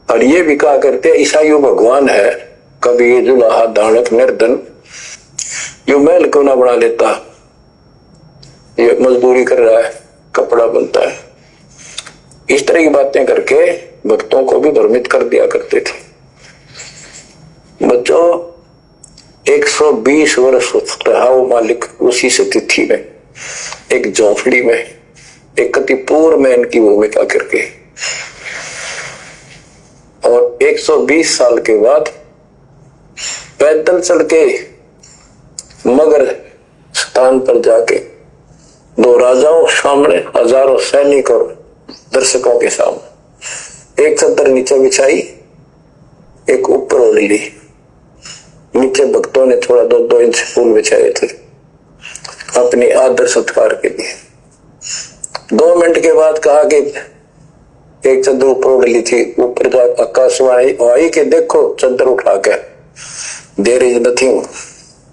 और ये भी कहा करते ईसाइयों भगवान है, कबीर जुलाहा दानक निर्धन, यो महल क्यों ना बना लेता, ये मजदूरी कर रहा है, कपड़ा बनता है। इस तरह की बातें करके भक्तों को भी भ्रमित कर दिया करते थे। बच्चों 120 वर्ष रहा वो मालिक उसी से तिथि में, एक झोंपड़ी में, एक कतिपूर में इनकी भूमिका करके, और 120 साल के बाद पैदल चल के मगर स्थान पर जाके दो राजाओं सामने, हजारों सैनिक और दर्शकों के सामने एक चादर नीचे बिछाई, एक ऊपर ओढ़ ली, नीचे भक्तों ने थोड़ा 2-2 इंच फूल बिछाए थे अपने आदर सत्कार के लिए। 2 मिनट के बाद कहा कि एक चादर ऊपर ओढ़ ली थी, ऊपर जा आकाशवाणी आई कि देखो चादर उठा के, देयर इज नथिंग।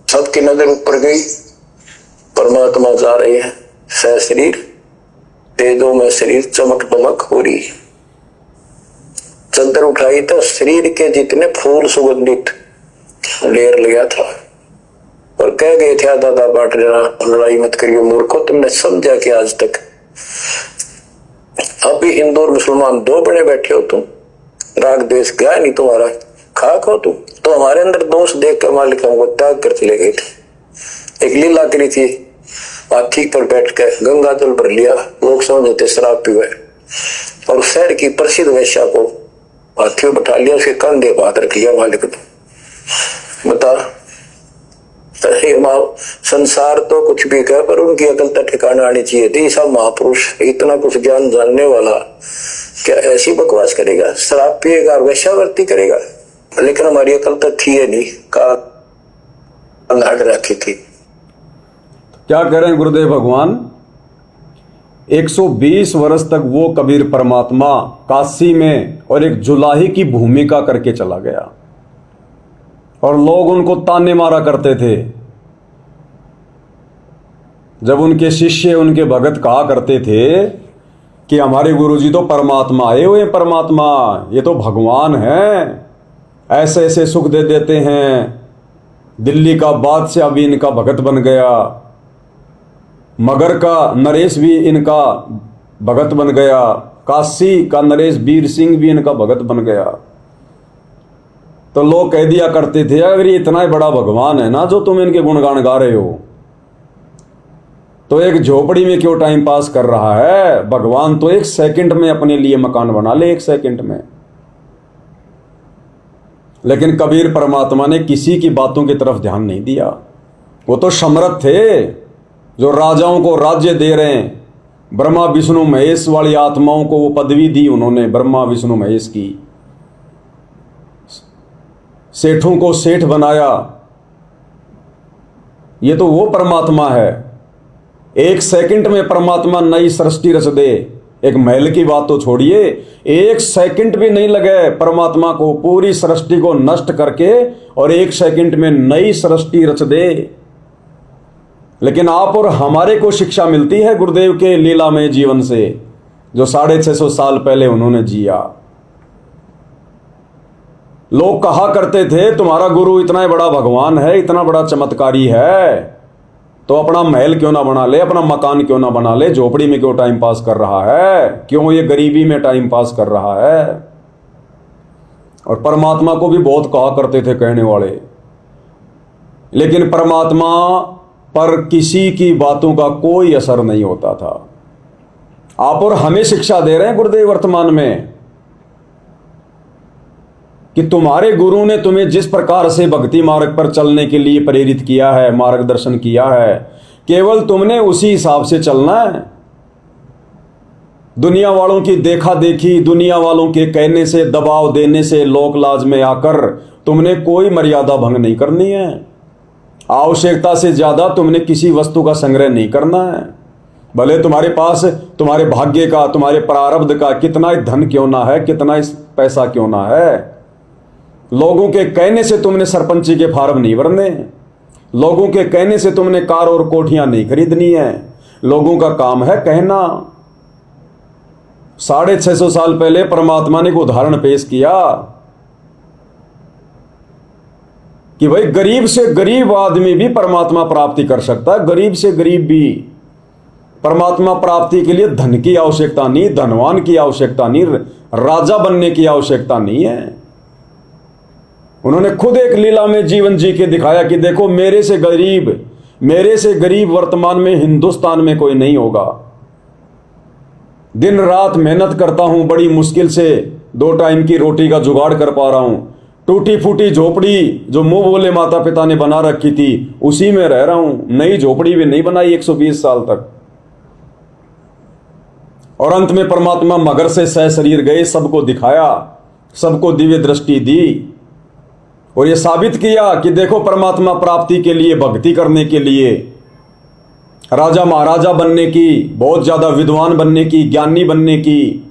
सबकी नजर ऊपर गई, परमात्मा जा रहे हैं सह शरीर, तेजों में शरीर चमक दमक हो रही। चादर उठाई तो शरीर के जितने फूल सुगंधित लेर लिया था और कह गए थे दादा बांट देना, लड़ाई मत करियो मूर्खो, तुमने समझा कि आज तक अभी हिंदू और मुसलमान 2 बने बैठे हो, तुम राग द्वेष गया नहीं तुम्हारा, खाक हो तुम। तो हमारे अंदर दोष देख कर मालिक हमको त्याग कर चले गए थे। एक लीला करी थी, हाथी पर बैठ कर गंगा जल भर लिया, लोग समझते शराब पीवे, और शहर की प्रसिद्ध वेश्या को हाथियों बैठा लिया, उसके कंधे पर हाथ रख लिया मालिक ने। बता संसार तो कुछ भी कहे पर उनकी अकल तक ठिकाना आनी चाहिए थी। सब महापुरुष इतना कुछ ज्ञान जानने वाला क्या ऐसी बकवास करेगा, शराब पिएगा और वेश्यावृत्ति करेगा? लेकिन हमारी अकल तक थी नहीं, काट रखी थी। क्या करें गुरुदेव भगवान, 120 वर्ष तक वो कबीर परमात्मा काशी में और एक जुलाही की भूमिका करके चला गया और लोग उनको ताने मारा करते थे। जब उनके शिष्य, उनके भगत कहा करते थे कि हमारे गुरुजी तो परमात्मा आए हुए, परमात्मा ये तो भगवान हैं, ऐसे ऐसे सुख दे देते हैं, दिल्ली का बादशाह भी इनका भगत बन गया, मगर का नरेश भी इनका भगत बन गया, काशी का नरेश वीर सिंह भी इनका भगत बन गया। तो लोग कह दिया करते थे अगर ये इतना ही बड़ा भगवान है ना जो तुम इनके गुणगान गा रहे हो, तो एक झोपड़ी में क्यों टाइम पास कर रहा है? भगवान तो 1 सेकंड में अपने लिए मकान बना ले, 1 सेकंड में। लेकिन कबीर परमात्मा ने किसी की बातों की तरफ ध्यान नहीं दिया। वो तो समर्थ थे जो राजाओं को राज्य दे रहे हैं, ब्रह्मा विष्णु महेश वाली आत्माओं को वो पदवी दी उन्होंने, ब्रह्मा विष्णु महेश की। सेठों को सेठ बनाया, ये तो वो परमात्मा है। 1 सेकंड में परमात्मा नई सृष्टि रच दे। एक महल की बात तो छोड़िए, 1 सेकंड भी नहीं लगे परमात्मा को पूरी सृष्टि को नष्ट करके और 1 सेकंड में नई सृष्टि रच दे। लेकिन आप और हमारे को शिक्षा मिलती है गुरुदेव के लीलामय जीवन से, जो 650 साल पहले उन्होंने जिया। लोग कहा करते थे तुम्हारा गुरु इतना बड़ा भगवान है, इतना बड़ा चमत्कारी है, तो अपना महल क्यों ना बना ले, अपना मकान क्यों ना बना ले, झोपड़ी में क्यों टाइम पास कर रहा है, क्यों ये गरीबी में टाइम पास कर रहा है। और परमात्मा को भी बहुत कहा करते थे कहने वाले, लेकिन परमात्मा पर किसी की बातों का कोई असर नहीं होता था। आप और हमें शिक्षा दे रहे हैं गुरुदेव वर्तमान में कि तुम्हारे गुरु ने तुम्हें जिस प्रकार से भक्ति मार्ग पर चलने के लिए प्रेरित किया है, मार्गदर्शन किया है, केवल तुमने उसी हिसाब से चलना है। दुनिया वालों की देखा देखी, दुनिया वालों के कहने से, दबाव देने से, लोक लाज में आकर तुमने कोई मर्यादा भंग नहीं करनी है। आवश्यकता से ज्यादा तुमने किसी वस्तु का संग्रह नहीं करना है। भले तुम्हारे पास तुम्हारे भाग्य का, तुम्हारे प्रारब्ध का कितना ही धन क्यों ना है, कितना ही पैसा क्यों ना है, लोगों के कहने से तुमने सरपंची के फार्म नहीं भरने, लोगों के कहने से तुमने कार और कोठियां नहीं खरीदनी है। लोगों का काम है कहना, 650 साल पहले परमात्मा ने एक उदाहरण पेश किया कि भाई गरीब से गरीब आदमी भी परमात्मा प्राप्ति कर सकता है। गरीब से गरीब भी परमात्मा प्राप्ति के लिए धन की आवश्यकता नहीं, धनवान की आवश्यकता नहीं, राजा बनने की आवश्यकता नहीं है। उन्होंने खुद एक लीला में जीवन जी के दिखाया कि देखो मेरे से गरीब वर्तमान में हिंदुस्तान में कोई नहीं होगा। दिन रात मेहनत करता हूं, बड़ी मुश्किल से 2 टाइम की रोटी का जुगाड़ कर पा रहा हूं। टूटी फूटी झोपड़ी जो मुंह बोले माता पिता ने बना रखी थी उसी में रह रहा हूं। नई झोपड़ी भी नहीं बनाई 120 साल तक। और अंत में परमात्मा मगर से सह शरीर गए, सबको दिखाया, सबको दिव्य दृष्टि दी और यह साबित किया कि देखो परमात्मा प्राप्ति के लिए, भक्ति करने के लिए, राजा महाराजा बनने की, बहुत ज्यादा विद्वान बनने की, ज्ञानी बनने की,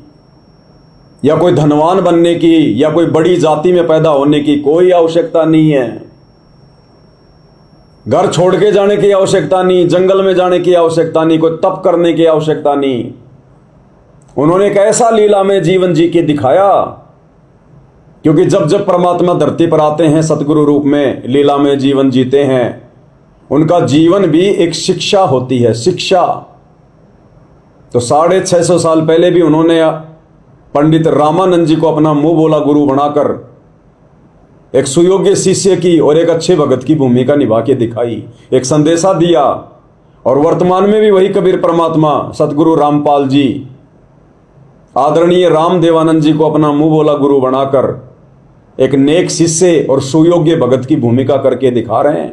या कोई धनवान बनने की, या कोई बड़ी जाति में पैदा होने की कोई आवश्यकता नहीं है। घर छोड़ के जाने की आवश्यकता नहीं, जंगल में जाने की आवश्यकता नहीं, कोई तप करने की आवश्यकता नहीं। उन्होंने एक ऐसा लीला में जीवन जी के दिखाया, क्योंकि जब जब परमात्मा धरती पर आते हैं सतगुरु रूप में, लीला में जीवन जीते हैं, उनका जीवन भी एक शिक्षा होती है, शिक्षा। तो 650 साल पहले भी उन्होंने पंडित रामानंद जी को अपना मुंह बोला गुरु बनाकर एक सुयोग्य शिष्य की और एक अच्छे भगत की भूमिका निभा के दिखाई, एक संदेशा दिया। और वर्तमान में भी वही कबीर परमात्मा सतगुरु रामपाल जी, आदरणीय राम देवानंद जी को अपना मुंह बोला गुरु बनाकर एक नेक शिष्य और सुयोग्य भगत की भूमिका करके दिखा रहे हैं।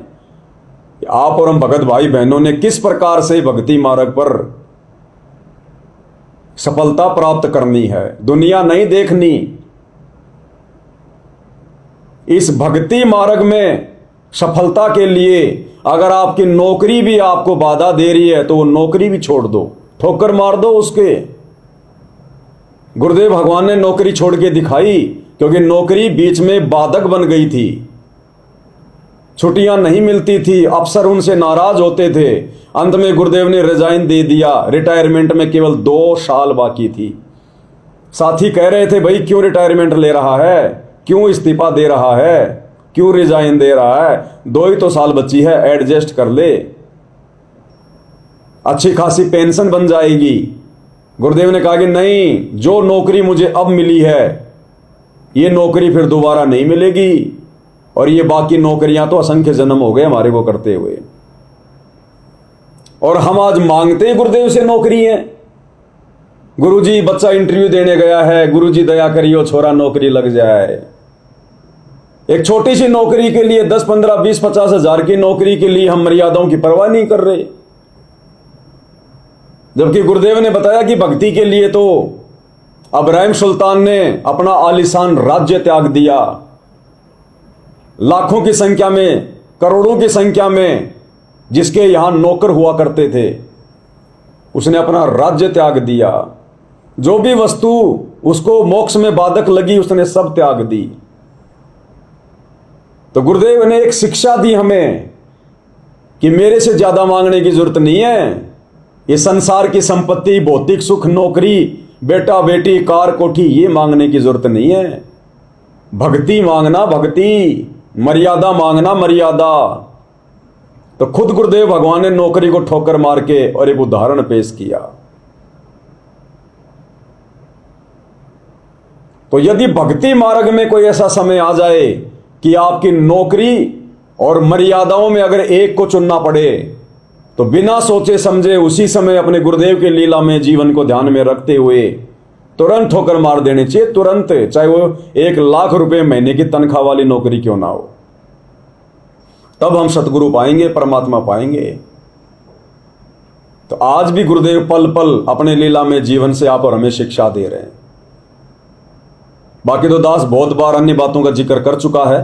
आप और हम भगत भाई बहनों ने किस प्रकार से भक्ति मार्ग पर सफलता प्राप्त करनी है, दुनिया नहीं देखनी। इस भक्ति मार्ग में सफलता के लिए अगर आपकी नौकरी भी आपको बाधा दे रही है तो वो नौकरी भी छोड़ दो, ठोकर मार दो उसके। गुरुदेव भगवान ने नौकरी छोड़ के दिखाई, क्योंकि नौकरी बीच में बाधक बन गई थी, छुट्टियां नहीं मिलती थी, अफसर उनसे नाराज होते थे। अंत में गुरुदेव ने रिजाइन दे दिया, रिटायरमेंट में केवल 2 साल बाकी थी। साथी कह रहे थे भाई क्यों रिटायरमेंट ले रहा है, क्यों इस्तीफा दे रहा है, क्यों रिजाइन दे रहा है, 2 ही तो साल बची है, एडजस्ट कर ले, अच्छी खासी पेंशन बन जाएगी। गुरुदेव ने कहा कि नहीं, जो नौकरी मुझे अब मिली है ये नौकरी फिर दोबारा नहीं मिलेगी, और ये बाकी नौकरियां तो असंख्य जन्म हो गए हमारे को करते हुए, और हम आज मांगते हैं गुरुदेव से नौकरी है। गुरुजी बच्चा इंटरव्यू देने गया है, गुरुजी दया करियो छोरा नौकरी लग जाए। एक छोटी सी नौकरी के लिए 10, 15, 20, 50 हजार की नौकरी के लिए हम मर्यादाओं की परवाह नहीं कर रहे, जबकि गुरुदेव ने बताया कि भक्ति के लिए तो अब्राहिम सुल्तान ने अपना आलीशान राज्य त्याग दिया, लाखों की संख्या में, करोड़ों की संख्या में जिसके यहां नौकर हुआ करते थे, उसने अपना राज्य त्याग दिया। जो भी वस्तु उसको मोक्ष में बाधक लगी उसने सब त्याग दी। तो गुरुदेव ने एक शिक्षा दी हमें कि मेरे से ज्यादा मांगने की जरूरत नहीं है। ये संसार की संपत्ति, भौतिक सुख, नौकरी, बेटा बेटी, कार कोठी, ये मांगने की जरूरत नहीं है। भक्ति मांगना, भक्ति, मर्यादा मांगना, मर्यादा। तो खुद गुरुदेव भगवान ने नौकरी को ठोकर मार के और एक उदाहरण पेश किया। तो यदि भक्ति मार्ग में कोई ऐसा समय आ जाए कि आपकी नौकरी और मर्यादाओं में अगर एक को चुनना पड़े, तो बिना सोचे समझे उसी समय अपने गुरुदेव के लीला में जीवन को ध्यान में रखते हुए तुरंत ठोकर मार देने चाहिए, तुरंत, चाहे वो 1 लाख रुपए महीने की तनख्वाह वाली नौकरी क्यों ना हो। तब हम सतगुरु पाएंगे, परमात्मा पाएंगे। तो आज भी गुरुदेव पल पल अपने लीला में जीवन से आप और हमें शिक्षा दे रहे हैं। बाकी तो दास बहुत बार अन्य बातों का जिक्र कर चुका है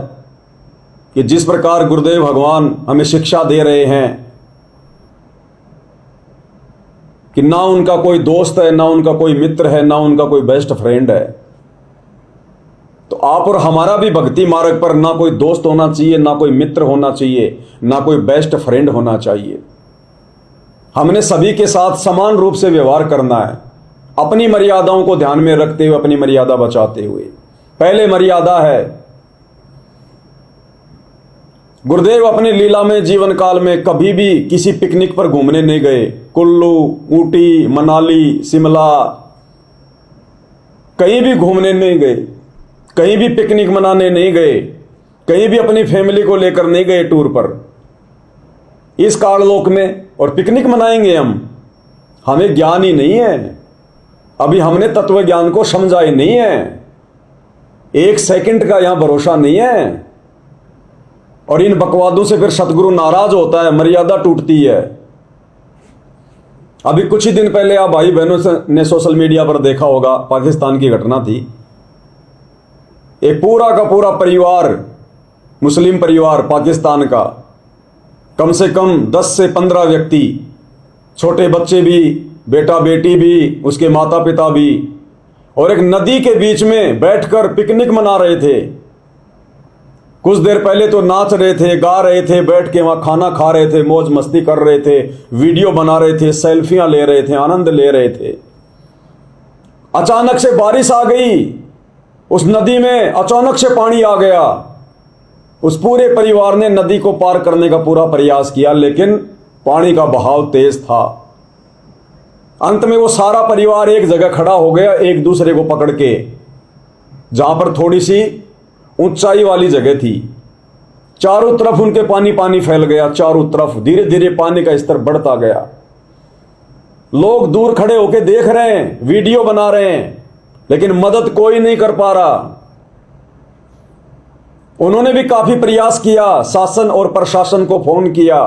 कि जिस प्रकार गुरुदेव भगवान हमें शिक्षा दे रहे हैं कि ना उनका कोई दोस्त है, ना उनका कोई मित्र है, ना उनका कोई बेस्ट फ्रेंड है। तो आप और हमारा भी भक्ति मार्ग पर ना कोई दोस्त होना चाहिए, ना कोई मित्र होना चाहिए, ना कोई बेस्ट फ्रेंड होना चाहिए। हमने सभी के साथ समान रूप से व्यवहार करना है। अपनी मर्यादाओं को ध्यान में रखते हुए, अपनी मर्यादा बचाते हुए। पहले मर्यादा है, गुरुदेव अपनी लीला में जीवन काल में कभी भी किसी पिकनिक पर घूमने नहीं गए। कुल्लू, ऊटी, मनाली, शिमला, कहीं भी घूमने नहीं गए, कहीं भी पिकनिक मनाने नहीं गए, कहीं भी अपनी फैमिली को लेकर नहीं गए टूर पर। इस काललोक में और पिकनिक मनाएंगे हमें ज्ञान ही नहीं है, अभी हमने तत्व ज्ञान को समझा ही नहीं है, एक सेकंड का यहां भरोसा नहीं है। और इन बकवादों से फिर सतगुरु नाराज होता है, मर्यादा टूटती है। अभी कुछ ही दिन पहले आप भाई बहनों ने सोशल मीडिया पर देखा होगा, पाकिस्तान की घटना थी। एक पूरा का पूरा परिवार, मुस्लिम परिवार पाकिस्तान का, कम से कम 10 से 15 व्यक्ति, छोटे बच्चे भी, बेटा बेटी भी, उसके माता पिता भी, और एक नदी के बीच में बैठकर पिकनिक मना रहे थे। कुछ देर पहले तो नाच रहे थे, गा रहे थे, बैठ के वहां खाना खा रहे थे, मौज मस्ती कर रहे थे, वीडियो बना रहे थे, सेल्फियां ले रहे थे, आनंद ले रहे थे। अचानक से बारिश आ गई, उस नदी में अचानक से पानी आ गया। उस पूरे परिवार ने नदी को पार करने का पूरा प्रयास किया, लेकिन पानी का बहाव तेज था। अंत में वो सारा परिवार एक जगह खड़ा हो गया, एक दूसरे को पकड़ के, जहां पर थोड़ी सी ऊंचाई वाली जगह थी। चारों तरफ उनके पानी पानी फैल गया, चारों तरफ धीरे धीरे पानी का स्तर बढ़ता गया। लोग दूर खड़े होकर देख रहे हैं, वीडियो बना रहे हैं, लेकिन मदद कोई नहीं कर पा रहा। उन्होंने भी काफी प्रयास किया, शासन और प्रशासन को फोन किया,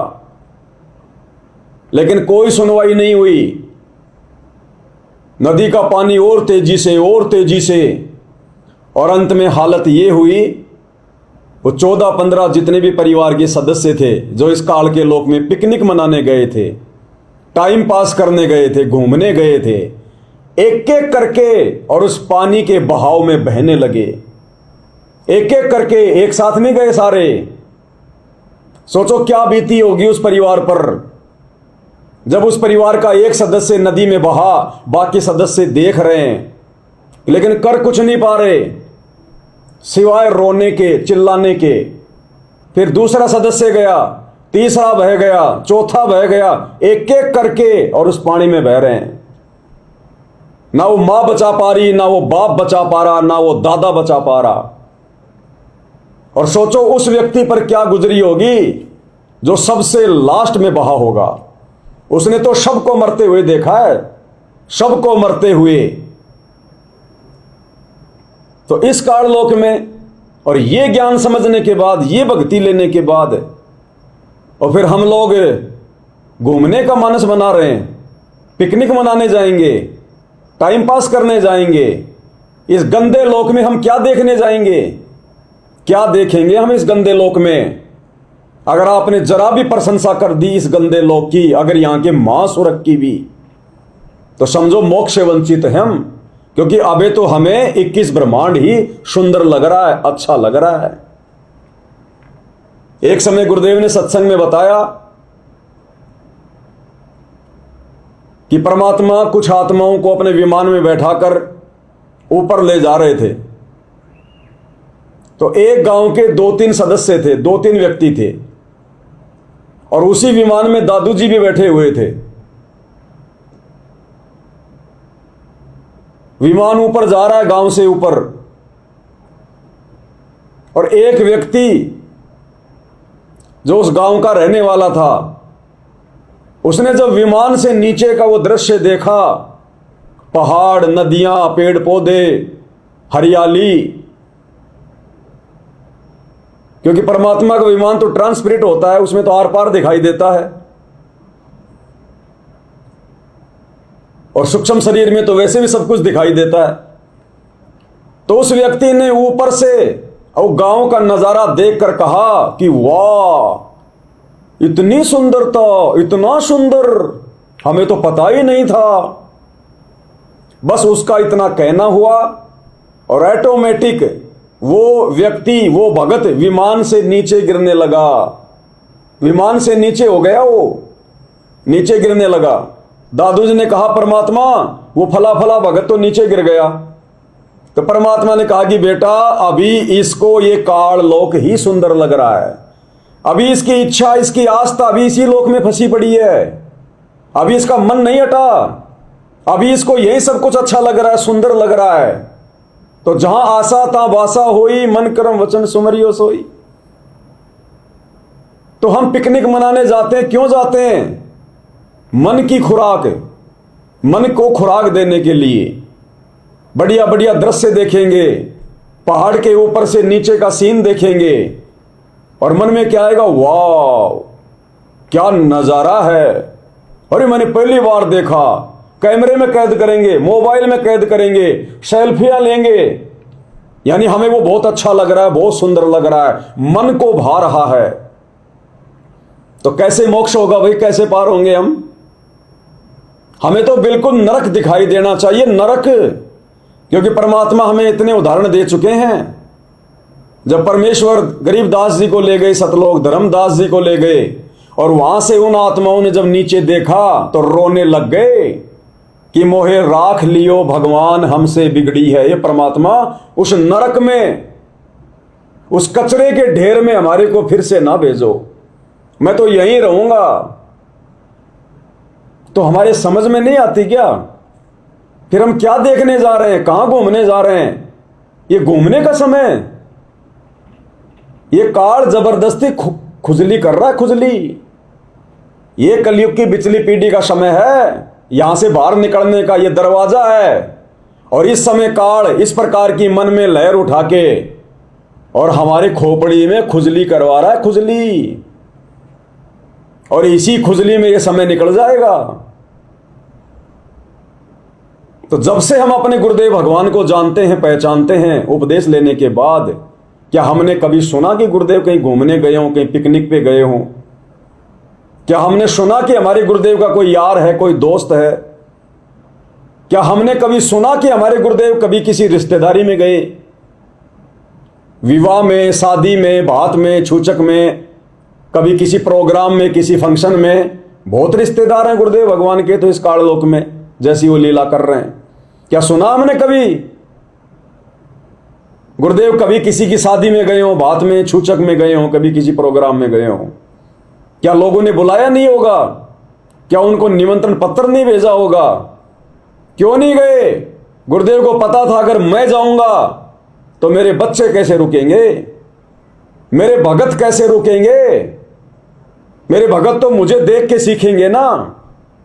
लेकिन कोई सुनवाई नहीं हुई। नदी का पानी और तेजी से और तेजी से, और अंत में हालत ये हुई, वो 14-15 जितने भी परिवार के सदस्य थे जो इस काल के लोक में पिकनिक मनाने गए थे, टाइम पास करने गए थे, घूमने गए थे, एक एक करके और उस पानी के बहाव में बहने लगे। एक एक करके, एक साथ नहीं गए सारे। सोचो क्या बीती होगी उस परिवार पर, जब उस परिवार का एक सदस्य नदी में बहा, बाकी सदस्य देख रहे हैं, लेकिन कर कुछ नहीं पा रहे सिवाय रोने के, चिल्लाने के। फिर दूसरा सदस्य गया, तीसरा बह गया, चौथा बह गया, एक एक करके और उस पानी में बह रहे हैं। ना वो मां बचा पा रही, ना वो बाप बचा पा रहा, ना वो दादा बचा पा रहा। और सोचो उस व्यक्ति पर क्या गुजरी होगी जो सबसे लास्ट में बहा होगा। उसने तो सबको मरते हुए देखा है, सबको मरते हुए। तो इस काललोक में और ये ज्ञान समझने के बाद, ये भक्ति लेने के बाद, और फिर हम लोग घूमने का मानस बना रहे हैं, पिकनिक मनाने जाएंगे, टाइम पास करने जाएंगे। इस गंदे लोक में हम क्या देखने जाएंगे? क्या देखेंगे हम इस गंदे लोक में? अगर आपने जरा भी प्रशंसा कर दी इस गंदे लोक की, अगर यहां के मांस और की भी, तो समझो मोक्ष से वंचित हैं हम, क्योंकि अबे तो हमें 21 ब्रह्मांड ही सुंदर लग रहा है, अच्छा लग रहा है। एक समय गुरुदेव ने सत्संग में बताया कि परमात्मा कुछ आत्माओं को अपने विमान में बैठाकर ऊपर ले जा रहे थे। तो एक गांव के 2-3 सदस्य थे, 2-3 व्यक्ति थे, और उसी विमान में दादू जी भी बैठे हुए थे। विमान ऊपर जा रहा है, गांव से ऊपर, और एक व्यक्ति जो उस गांव का रहने वाला था, उसने जब विमान से नीचे का वो दृश्य देखा, पहाड़, नदियां, पेड़ पौधे, हरियाली, क्योंकि परमात्मा का विमान तो ट्रांसपेरेंट होता है, उसमें तो आर पार दिखाई देता है, और सूक्ष्म शरीर में तो वैसे भी सब कुछ दिखाई देता है। तो उस व्यक्ति ने ऊपर से और गांव का नजारा देखकर कहा कि वाह, इतनी सुंदरता, इतना सुंदर, हमें तो पता ही नहीं था। बस उसका इतना कहना हुआ और ऑटोमेटिक वो व्यक्ति, वो भगत विमान से नीचे गिरने लगा। विमान से नीचे हो गया, वो नीचे गिरने लगा। दादू जी ने कहा, परमात्मा वो फला फला भगत तो नीचे गिर गया। तो परमात्मा ने कहा कि बेटा अभी इसको ये काल लोक ही सुंदर लग रहा है, अभी इसकी इच्छा इसकी आस्था अभी इसी लोक में फंसी पड़ी है, अभी इसका मन नहीं हटा, अभी इसको यही सब कुछ अच्छा लग रहा है, सुंदर लग रहा है। तो जहां आशा ता वासा होई, मन कर्म वचन सुमरियो सोई। तो हम पिकनिक मनाने जाते हैं, क्यों जाते हैं? मन की खुराक, मन को खुराक देने के लिए। बढ़िया बढ़िया दृश्य देखेंगे, पहाड़ के ऊपर से नीचे का सीन देखेंगे और मन में क्या आएगा, वाह क्या नजारा है, अरे मैंने पहली बार देखा। कैमरे में कैद करेंगे, मोबाइल में कैद करेंगे, सेल्फियां लेंगे, यानी हमें वो बहुत अच्छा लग रहा है, बहुत सुंदर लग रहा है, मन को भा रहा है। तो कैसे मोक्ष होगा भाई, कैसे पार होंगे हम? हमें तो बिल्कुल नरक दिखाई देना चाहिए, नरक, क्योंकि परमात्मा हमें इतने उदाहरण दे चुके हैं। जब परमेश्वर गरीबदास जी को ले गए सतलोक, धर्मदास जी को ले गए और वहां से उन आत्माओं ने जब नीचे देखा तो रोने लग गए कि मोहे राख लियो भगवान हमसे बिगड़ी है। ये परमात्मा उस नरक में, उस कचरे के ढेर में हमारे को फिर से ना भेजो, मैं तो यहीं रहूंगा। तो हमारे समझ में नहीं आती क्या? फिर हम क्या देखने जा रहे हैं, कहां घूमने जा रहे हैं? ये घूमने का समय, ये काल जबरदस्ती खुजली कर रहा है, खुजली। ये कलयुग की बिचली पीढ़ी का समय है, यहां से बाहर निकलने का ये दरवाजा है। और इस समय काल इस प्रकार की मन में लहर उठा के और हमारे खोपड़ी में खुजली करवा रहा है, खुजली। और इसी खुजली में ये समय निकल जाएगा। तो जब से हम अपने गुरुदेव भगवान को जानते हैं, पहचानते हैं, उपदेश लेने के बाद, क्या हमने कभी सुना कि गुरुदेव कहीं घूमने गए हों, कहीं पिकनिक पे गए हों? क्या हमने सुना कि हमारे गुरुदेव का कोई यार है, कोई दोस्त है? क्या हमने कभी सुना कि हमारे गुरुदेव कभी किसी रिश्तेदारी में गए, विवाह में, शादी में, बात में, छूचक में, कभी किसी प्रोग्राम में, किसी फंक्शन में? बहुत रिश्तेदार हैं गुरुदेव भगवान के तो इस काललोक में, जैसी वो लीला कर रहे हैं। क्या सुना हमने कभी गुरुदेव कभी किसी की शादी में गए हो, बात में, छूचक में गए हो, कभी किसी प्रोग्राम में गए हो? क्या लोगों ने बुलाया नहीं होगा? क्या उनको निमंत्रण पत्र नहीं भेजा होगा? क्यों नहीं गए? गुरुदेव को पता था अगर मैं जाऊंगा तो मेरे बच्चे कैसे रुकेंगे, मेरे भगत कैसे रुकेंगे, मेरे भगत तो मुझे देख के सीखेंगे ना।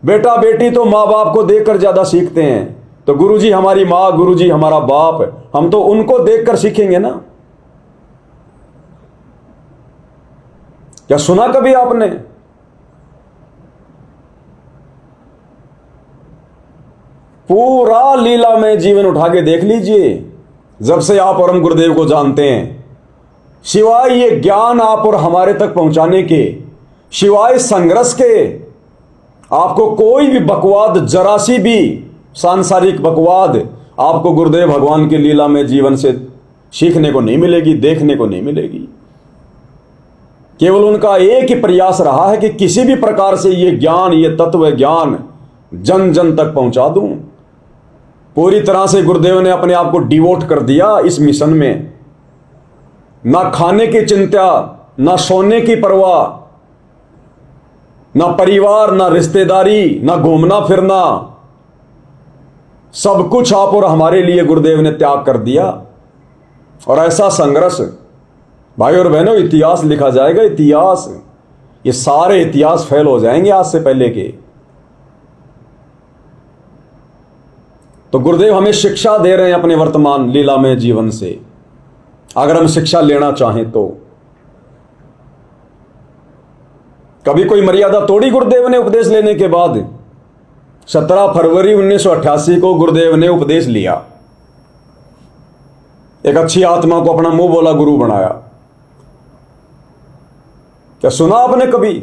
बेटा बेटी तो माँ बाप को देखकर ज्यादा सीखते हैं, तो गुरुजी हमारी माँ, गुरुजी हमारा बाप, हम तो उनको देखकर सीखेंगे ना। क्या सुना कभी आपने? पूरा लीला में जीवन उठा के देख लीजिए, जब से आप और हम गुरुदेव को जानते हैं, सिवाय ये ज्ञान आप और हमारे तक पहुंचाने के, सिवाय संघर्ष के, आपको कोई भी बकवाद, जरा सी भी सांसारिक बकवाद आपको गुरुदेव भगवान की लीला में जीवन से सीखने को नहीं मिलेगी, देखने को नहीं मिलेगी। केवल उनका एक ही प्रयास रहा है कि किसी भी प्रकार से ये ज्ञान, ये तत्व ज्ञान जन जन तक पहुंचा दूं। पूरी तरह से गुरुदेव ने अपने आप को डिवोट कर दिया इस मिशन में। ना खाने की चिंता, ना सोने की परवाह, ना परिवार, ना रिश्तेदारी, ना घूमना फिरना, सब कुछ आप और हमारे लिए गुरुदेव ने त्याग कर दिया। और ऐसा संघर्ष, भाई और बहनों, इतिहास लिखा जाएगा, इतिहास। ये सारे इतिहास फेल हो जाएंगे आज से पहले के। तो गुरुदेव हमें शिक्षा दे रहे हैं अपने वर्तमान लीला में जीवन से, अगर हम शिक्षा लेना चाहें तो। कभी कोई मर्यादा तोड़ी गुरुदेव ने उपदेश लेने के बाद? 17 फरवरी 1988 को गुरुदेव ने उपदेश लिया, एक अच्छी आत्मा को अपना मुंह बोला गुरु बनाया। क्या सुना आपने कभी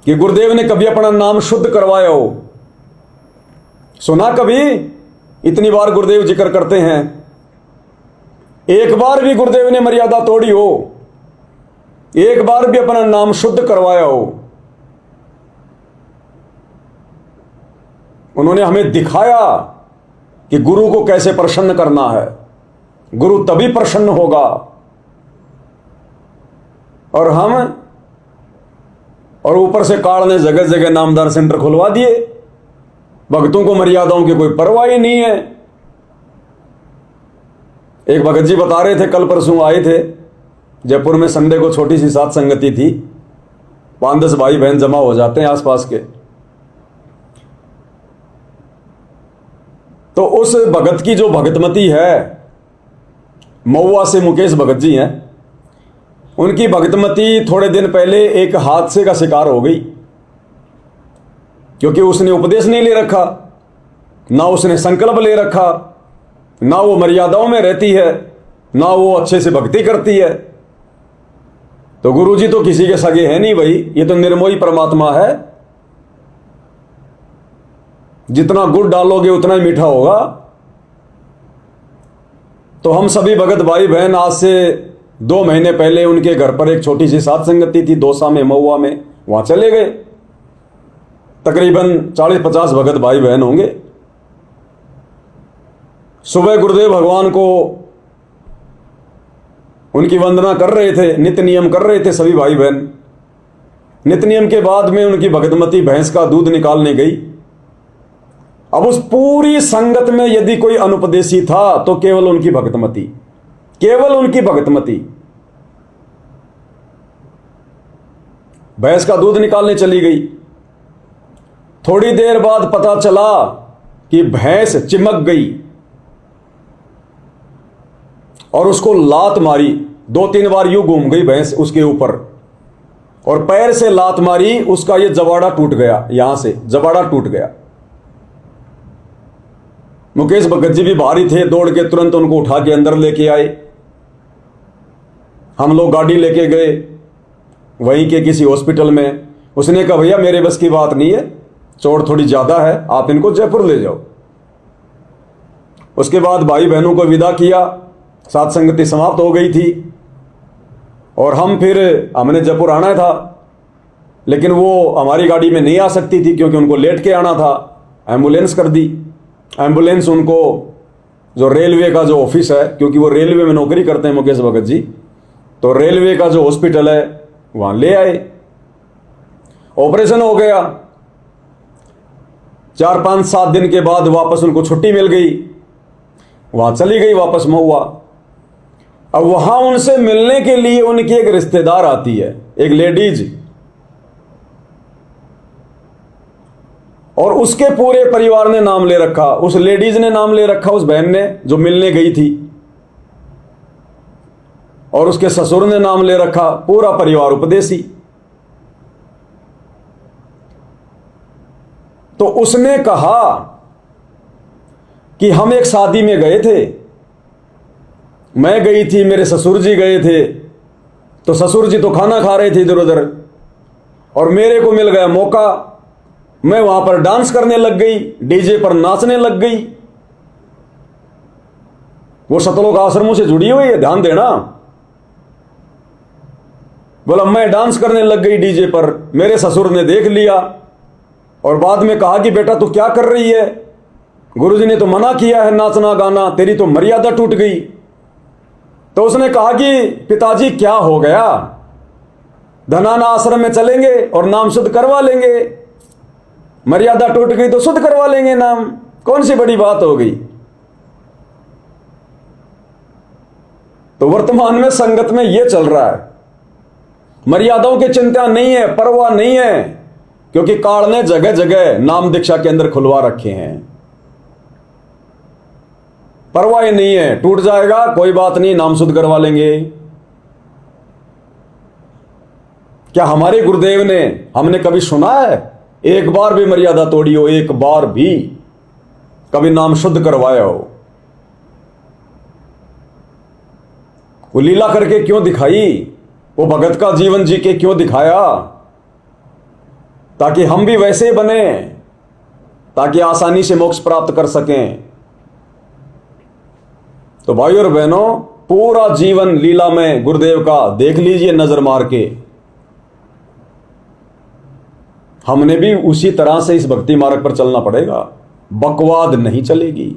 कि गुरुदेव ने कभी अपना नाम शुद्ध करवाया हो? सुना कभी? इतनी बार गुरुदेव जिक्र करते हैं, एक बार भी गुरुदेव ने मर्यादा तोड़ी हो, एक बार भी अपना नाम शुद्ध करवाया हो? उन्होंने हमें दिखाया कि गुरु को कैसे प्रसन्न करना है। गुरु तभी प्रसन्न होगा। और ऊपर से काल ने जगह जगह नामदान सेंटर खुलवा दिए। भक्तों को मर्यादाओं की कोई परवाह ही नहीं है। एक भगत जी बता रहे थे, कल परसों आए थे जयपुर में, संडे को छोटी सी सात संगति थी, 5-10 भाई बहन जमा हो जाते हैं आसपास के। तो उस भगत की जो भगतमती है, महुआ से मुकेश भगत जी हैं, उनकी भगतमती थोड़े दिन पहले एक हादसे का शिकार हो गई, क्योंकि उसने उपदेश नहीं ले रखा, ना उसने संकल्प ले रखा, ना वो मर्यादाओं में रहती है, ना वो अच्छे से भक्ति करती है। तो गुरुजी तो किसी के सगे हैं नहीं भाई, ये तो निर्मोही परमात्मा है। जितना गुड़ डालोगे उतना ही मीठा होगा। तो हम सभी भगत भाई बहन आज से 2 महीने पहले उनके घर पर एक छोटी सी सात संगति थी, दौसा में, महुआ में, वहां चले गए। तकरीबन 40-50 भगत भाई बहन होंगे। सुबह गुरुदेव भगवान को उनकी वंदना कर रहे थे, नित्य नियम कर रहे थे सभी भाई बहन। नित्य नियम के बाद में उनकी भगतमती भैंस का दूध निकालने गई। अब उस पूरी संगत में यदि कोई अनुपदेशी था तो केवल उनकी भगतमती, केवल उनकी भगतमती। भैंस का दूध निकालने चली गई। थोड़ी देर बाद पता चला कि भैंस चिमक गई और उसको लात मारी। 2-3 बार यूं घूम गई भैंस उसके ऊपर और पैर से लात मारी, उसका ये जबाड़ा टूट गया, यहां से जबाड़ा टूट गया। मुकेश भगत जी भी भारी थे, दौड़ के तुरंत उनको उठा के अंदर लेके आए। हम लोग गाड़ी लेके गए वहीं के किसी हॉस्पिटल में। उसने कहा भैया मेरे बस की बात नहीं है, चोट थोड़ी ज्यादा है, आप इनको जयपुर ले जाओ। उसके बाद भाई बहनों को विदा किया, सात संगति समाप्त हो गई थी और हमने जयपुर आना था, लेकिन वो हमारी गाड़ी में नहीं आ सकती थी क्योंकि उनको लेट के आना था। एम्बुलेंस कर दी। एम्बुलेंस उनको जो रेलवे का जो ऑफिस है, क्योंकि वो रेलवे में नौकरी करते हैं मुकेश भगत जी, तो रेलवे का जो हॉस्पिटल है वहां ले आए। ऑपरेशन हो गया। 4-5-7 दिन के बाद वापस उनको छुट्टी मिल गई, वहां चली गई वापस महुआ। अब वहां उनसे मिलने के लिए उनकी एक रिश्तेदार आती है, एक लेडीज, और उसके पूरे परिवार ने नाम ले रखा, उस लेडीज ने नाम ले रखा, उस बहन ने जो मिलने गई थी, और उसके ससुर ने नाम ले रखा, पूरा परिवार उपदेशी। तो उसने कहा कि हम एक शादी में गए थे, मैं गई थी, मेरे ससुर जी गए थे, तो ससुर जी तो खाना खा रहे थे इधर उधर, और मेरे को मिल गया मौका, मैं वहां पर डांस करने लग गई, डीजे पर नाचने लग गई। वो सतलोक आश्रमों से जुड़ी हुई है, ध्यान देना। बोला मैं डांस करने लग गई डीजे पर, मेरे ससुर ने देख लिया और बाद में कहा कि बेटा तू क्या कर रही है, गुरुजी ने तो मना किया है नाचना गाना, तेरी तो मर्यादा टूट गई। तो उसने कहा कि पिताजी क्या हो गया, धनाना आश्रम में चलेंगे और नाम शुद्ध करवा लेंगे, मर्यादा टूट गई तो शुद्ध करवा लेंगे नाम, कौन सी बड़ी बात हो गई। तो वर्तमान में संगत में यह चल रहा है, मर्यादाओं की चिंता नहीं है, परवाह नहीं है, क्योंकि काल ने जगह जगह नाम दीक्षा के अंदर खुलवा रखे हैं। परवाह ही नहीं है, टूट जाएगा कोई बात नहीं, नाम शुद्ध करवा लेंगे। क्या हमारे गुरुदेव ने, हमने कभी सुना है एक बार भी मर्यादा तोड़ी हो, एक बार भी कभी नाम शुद्ध करवाया हो? वो लीला करके क्यों दिखाई, वो भगत का जीवन जी के क्यों दिखाया, ताकि हम भी वैसे बने, ताकि आसानी से मोक्ष प्राप्त कर सकें। तो भाइयों और बहनों, पूरा जीवन लीला में गुरुदेव का देख लीजिए नजर मार के। हमने भी उसी तरह से इस भक्ति मार्ग पर चलना पड़ेगा। बकवाद नहीं चलेगी।